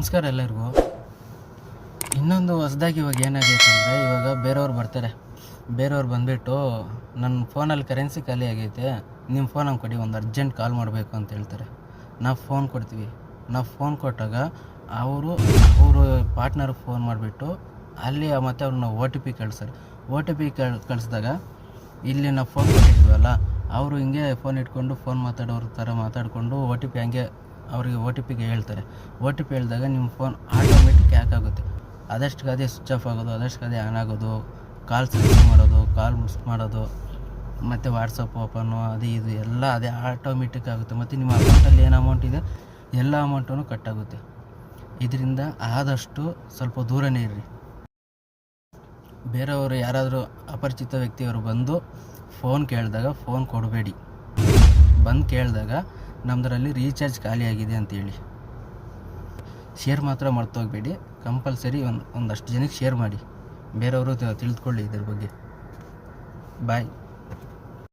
ನಮಸ್ಕಾರ ಎಲ್ಲರಿಗೂ. ಇನ್ನೊಂದು ಹೊಸದಾಗಿ ಇವಾಗ ಏನಾಗೈತೆ ಅಂದರೆ, ಇವಾಗ ಬೇರೆಯವ್ರು ಬರ್ತಾರೆ. ಬೇರೆಯವ್ರು ಬಂದುಬಿಟ್ಟು ನನ್ನ ಫೋನಲ್ಲಿ ಕರೆನ್ಸಿ ಖಾಲಿ ಆಗೈತೆ, ನಿಮ್ಮ ಫೋನ್ ಹಂಗೆ ಕೊಡಿ, ಒಂದು ಅರ್ಜೆಂಟ್ ಕಾಲ್ ಮಾಡಬೇಕು ಅಂತ ಹೇಳ್ತಾರೆ. ನಾವು ಫೋನ್ ಕೊಡ್ತೀವಿ. ನಾವು ಫೋನ್ ಕೊಟ್ಟಾಗ ಅವರು ಪಾರ್ಟ್ನರ್ಗೆ ಫೋನ್ ಮಾಡಿಬಿಟ್ಟು ಅಲ್ಲಿ ಮತ್ತು ಅವ್ರನ್ನ OTP ಕಳಿಸ್ತಾರೆ. OTP ಕಳಿಸಿದಾಗ ಇಲ್ಲಿ ನಾವು ಫೋನ್ ಕೊಟ್ಟಿರ್ತೀವಲ್ಲ, ಅವರು ಹಿಂಗೆ ಫೋನ್ ಇಟ್ಕೊಂಡು ಫೋನ್ ಮಾತಾಡೋರ ಥರ ಮಾತಾಡಿಕೊಂಡು OTP ಹಂಗೆ ಅವ್ರಿಗೆ OTPಗೆ ಹೇಳ್ತಾರೆ. OTP ಹೇಳಿದಾಗ ನಿಮ್ಮ ಫೋನ್ ಆಟೋಮೆಟಿಕ್ ಹ್ಯಾಕ್ ಆಗುತ್ತೆ. ಅದಷ್ಟು ಅದೇ ಸ್ವಿಚ್ ಆಫ್ ಆಗೋದು, ಅದಷ್ಟು ಅದೇ ಆನ್ ಆಗೋದು, ಕಾಲ್ ಸೆಲೆಕ್ಟ್ ಮಾಡೋದು, ಕಾಲ್ ಮಿಸ್ ಮಾಡೋದು, ಮತ್ತು ವಾಟ್ಸಪ್ ಓಪನ್ನು ಅದು ಇದು ಎಲ್ಲ ಅದೇ ಆಟೋಮೆಟಿಕ್ ಆಗುತ್ತೆ. ಮತ್ತು ನಿಮ್ಮ ಅಕೌಂಟಲ್ಲಿ ಏನು ಅಮೌಂಟ್ ಇದೆ ಎಲ್ಲ ಅಮೌಂಟೂ ಕಟ್ಟಾಗುತ್ತೆ. ಇದರಿಂದ ಆದಷ್ಟು ಸ್ವಲ್ಪ ದೂರನೇ ಇರ್ರಿ. ಬೇರೆಯವರು ಯಾರಾದರೂ ಅಪರಿಚಿತ ವ್ಯಕ್ತಿಯವರು ಬಂದು ಫೋನ್ ಕೇಳಿದಾಗ ಫೋನ್ ಕೊಡಬೇಡಿ. ಬಂದು ಕೇಳಿದಾಗ ನಮ್ಮದರಲ್ಲಿ ರೀಚಾರ್ಜ್ ಖಾಲಿ ಆಗಿದೆ ಅಂತೇಳಿ. ಶೇರ್ ಮಾತ್ರ ಮರ್ತೋಗಬೇಡಿ. ಕಂಪಲ್ಸರಿ ಒಂದಷ್ಟು ಜನಕ್ಕೆ ಶೇರ್ ಮಾಡಿ, ಬೇರೆಯವರು ತಿಳಿದುಕೊಳ್ಳಿ ಇದ್ರ ಬಗ್ಗೆ. ಬಾಯ್.